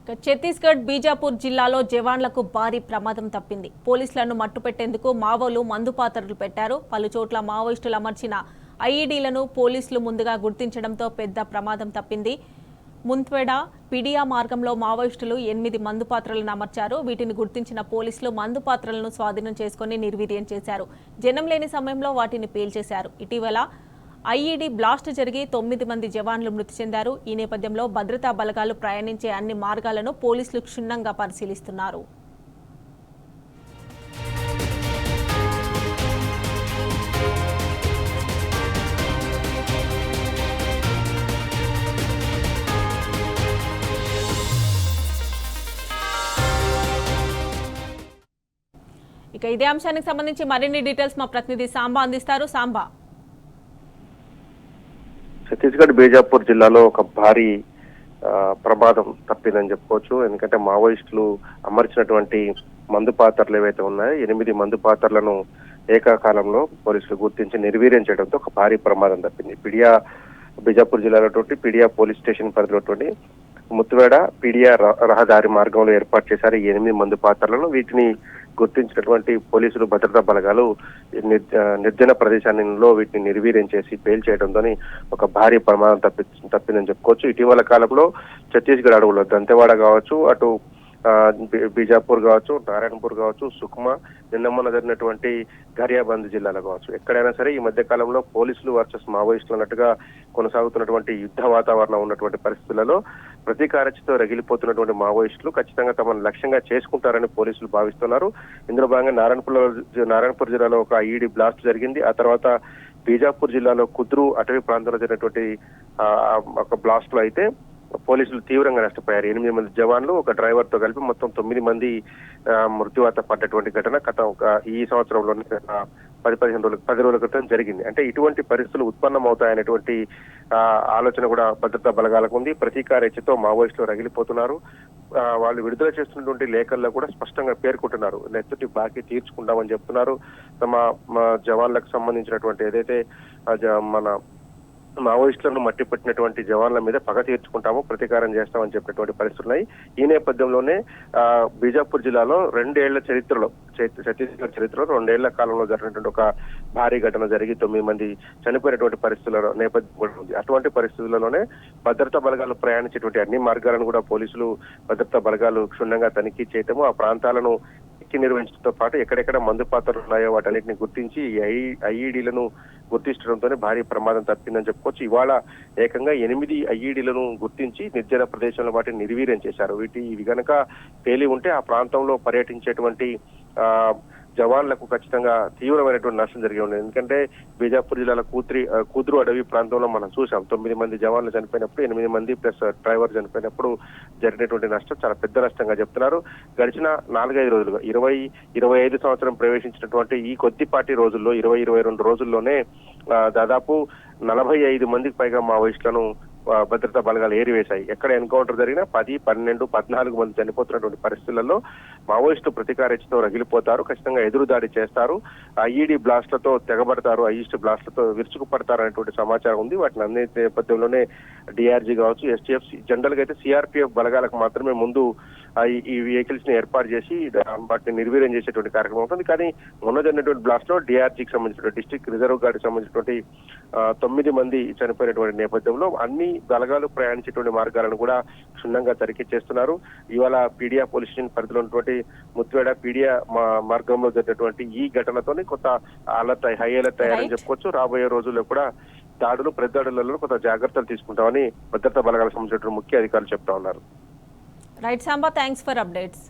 ఛత్తీస్గఢ్ బీజాపూర్ జిల్లాలో జవాన్లకు భారీ ప్రమాదం తప్పింది. పోలీసులను మట్టుపెట్టేందుకు మావోలు మందుపాత్రలు పెట్టారు. పలు చోట్ల మావోయిస్టులు అమర్చిన ఐఈడీలను పోలీసులు ముందుగా గుర్తించడంతో పెద్ద ప్రమాదం తప్పింది. ముంత్వేడ పిడియా మార్గంలో మావోయిస్టులు 8 మందుపాత్రలను అమర్చారు. వీటిని గుర్తించిన పోలీసులు మందుపాత్రలను స్వాధీనం చేసుకుని నిర్వీర్యం చేశారు. జనం లేని సమయంలో వాటిని పేల్చేశారు. ఇటీవల ఐఈడీ బ్లాస్ట్ జరిగి 9 మంది జవాన్లు మృతి చెందారు. ఈ నేపథ్యంలో భద్రతా బలగాలు ప్రయాణించే అన్ని మార్గాలను పోలీసులు క్షుణ్ణంగా పరిశీలిస్తున్నారు. ఇక ఇదే అంశానికి సంబంధించి మరిన్ని డీటెయిల్స్ మా ప్రతినిధి సాంబా అందిస్తారు. సాంబా, ఛత్తీస్గఢ్ బీజాపూర్ జిల్లాలో ఒక భారీ ప్రమాదం తప్పిందని చెప్పుకోవచ్చు. ఎందుకంటే మావోయిస్టులు అమర్చినటువంటి మందు పాత్రలు ఏవైతే ఉన్నాయో 8 మందు పాత్రలను ఏకకాలంలో పోలీసులు గుర్తించి నిర్వీర్యం చేయడంతో ఒక భారీ ప్రమాదం తప్పింది. బీజాపూర్ జిల్లాలో పిడియా పోలీస్ స్టేషన్ పరిధిలో ముత్తువేడ పిడియా రహదారి మార్గంలో ఏర్పాటు చేశారు 8 మందు పాత్రలను. వీటిని గుర్తించినటువంటి పోలీసులు భద్రతా బలగాలు నిర్జన ప్రదేశాలలో వీటిని నిర్వీర్యం చేసి పేల్చేయడంతో ఒక భారీ ప్రమాదం తప్పిందని చెప్పుకోవచ్చు. ఇటీవల కాలంలో ఛత్తీస్గఢ్ అడవుల్లో దంతెవాడ కావచ్చు, అటు బీజాపూర్ కావచ్చు, నారాయణపూర్ కావచ్చు, సుక్మా, నిన్న జరిగినటువంటి ఘరియాబంద్ జిల్లాలో కావచ్చు, ఎక్కడైనా సరే ఈ మధ్య కాలంలో పోలీసులు వర్సెస్ మావోయిస్టులు అన్నట్టుగా కొనసాగుతున్నటువంటి యుద్ధ వాతావరణం ఉన్నటువంటి పరిస్థితులలో ప్రతీకారచతో రగిలిపోతున్నటువంటి మావోయిస్టులు ఖచ్చితంగా తమను లక్ష్యంగా చేసుకుంటారని పోలీసులు భావిస్తున్నారు. ఇందులో భాగంగా నారాయణపూర్ జిల్లాలో ఒక ఐఈడీ బ్లాస్ట్ జరిగింది. ఆ తర్వాత బీజాపూర్ జిల్లాలో కుద్రు అటవీ ప్రాంతంలో జరిగినటువంటి ఒక బ్లాస్ట్ లో అయితే పోలీసులు తీవ్రంగా నష్టపోయారు. 8 మంది జవాన్లు, ఒక డ్రైవర్ తో కలిపి మొత్తం 9 మంది మృత్యువాత పడ్డటువంటి ఘటన ఈ సంవత్సరంలోనే 10 రోజుల క్రితం జరిగింది. అంటే ఇటువంటి పరిస్థితులు ఉత్పన్నమవుతాయనేటువంటి ఆలోచన కూడా భద్రతా బలగాలకు ఉంది. ప్రతీకారేచ్ఛతో మావోయిస్టులు రగిలిపోతున్నారు. వాళ్ళు విడుదల చేస్తున్నటువంటి లేఖల్లో కూడా స్పష్టంగా పేర్కొంటున్నారు, నెత్తుటి బాకీ తీర్చుకుంటామని చెప్తున్నారు. తమ జవాన్లకు సంబంధించినటువంటి ఏదైతే మన మావోయిస్టులను మట్టి పెట్టినటువంటి జవాన్ల మీద పగ తీర్చుకుంటాము, ప్రతీకారం చేస్తామని చెప్పినటువంటి పరిస్థితులు ఉన్నాయి. ఈ నేపథ్యంలోనే బీజాపూర్ జిల్లాలో 2 ఏళ్ల చరిత్రలో, ఛత్తీస్గఢ్ చరిత్రలో 2 ఏళ్ల కాలంలో జరిగినటువంటి ఒక భారీ ఘటన జరిగి 9 మంది చనిపోయినటువంటి పరిస్థితుల నేపథ్యం కూడా ఉంది. అటువంటి పరిస్థితులలోనే భద్రతా బలగాలు ప్రయాణించేటువంటి అన్ని మార్గాలను కూడా పోలీసులు భద్రతా బలగాలు క్షుణ్ణంగా తనిఖీ చేయటము, ఆ ప్రాంతాలను నిర్వహించడంతో పాటు ఎక్కడెక్కడ మందు పాత్రలు ఉన్నాయో వాటన్నిటిని గుర్తించి ఐఈడీలను గుర్తించడంతోనే భారీ ప్రమాదం తప్పిందని చెప్పుకోవచ్చు. ఇవాళ ఏకంగా 8 ఐఈడీలను గుర్తించి నిర్జన ప్రదేశంలో వాటిని నిర్వీర్యం చేశారు. ఇవి గనక పేలి ఉంటే ఆ ప్రాంతంలో పర్యటించేటువంటి జవాన్లకు ఖచ్చితంగా తీవ్రమైనటువంటి నష్టం జరిగి ఉండేది. ఎందుకంటే బీజాపూర్ జిల్లాలో కుద్రు అడవి ప్రాంతంలో మనం చూసాం 9 మంది జవాన్లు చనిపోయినప్పుడు, 8 మంది ప్లస్ డ్రైవర్ చనిపోయినప్పుడు జరిగినటువంటి నష్టం చాలా పెద్ద నష్టంగా చెప్తున్నారు. గడిచిన 4-5 రోజులుగా 20-25 సంవత్సరం ప్రవేశించినటువంటి ఈ కొద్దిపాటి రోజుల్లో 20-22 రోజుల్లోనే దాదాపు 45 మందికి పైగా మావోయిస్టులను భద్రతా బలగాలు ఏరివేశాయి. ఎక్కడ ఎన్కౌంటర్ జరిగినా 10, 12, 14 మంది చనిపోతున్నటువంటి పరిస్థితులలో మావోయిస్టు ప్రతీకారేచ్ఛతో రగిలిపోతారు. ఖచ్చితంగా ఎదురుదాడి చేస్తారు, ఐఈడీ బ్లాస్ట్లతో తెగబడతారు, ఐఈడీ బ్లాస్ట్లతో విరుచుకుపడతారు అనేటువంటి సమాచారం ఉంది. వాటిని అన్ని నేపథ్యంలోనే డిఆర్జీ కావచ్చు, ఎస్టీఎఫ్, జనరల్ గా అయితే సిఆర్పిఎఫ్ బలగాలకు మాత్రమే ముందు ఈ వెహికల్స్ ని ఏర్పాటు చేసి వాటిని నిర్వీర్యం చేసేటువంటి కార్యక్రమం ఉంటుంది. కానీ మొన్న జరిగినటువంటి బ్లాస్ట్ లో డిఆర్జీకి సంబంధించినటువంటి డిస్ట్రిక్ట్ రిజర్వ్ గార్డ్ సంబంధించినటువంటి 9 మంది చనిపోయినటువంటి నేపథ్యంలో అన్ని బలగాలు ప్రయాణించేటువంటి మార్గాలను కూడా క్షుణ్ణంగా తనిఖీ చేస్తున్నారు. ఇవాళ పీడియా పోలీస్ స్టేషన్ పరిధిలో ఉన్నటువంటి ముత్వేడ పీడియా మార్గంలో జరిగినటువంటి ఈ ఘటనతోని కొంత హై అలర్ట్ అయ్యారని చెప్పుకోవచ్చు. రాబోయే రోజుల్లో కూడా ప్రతిదాడులలో కొంత జాగ్రత్తలు తీసుకుంటామని భద్రతా బలగాలకు సంబంధించినటువంటి ముఖ్య అధికారులు చెప్తా ఉన్నారు. Right Samba, thanks for updates.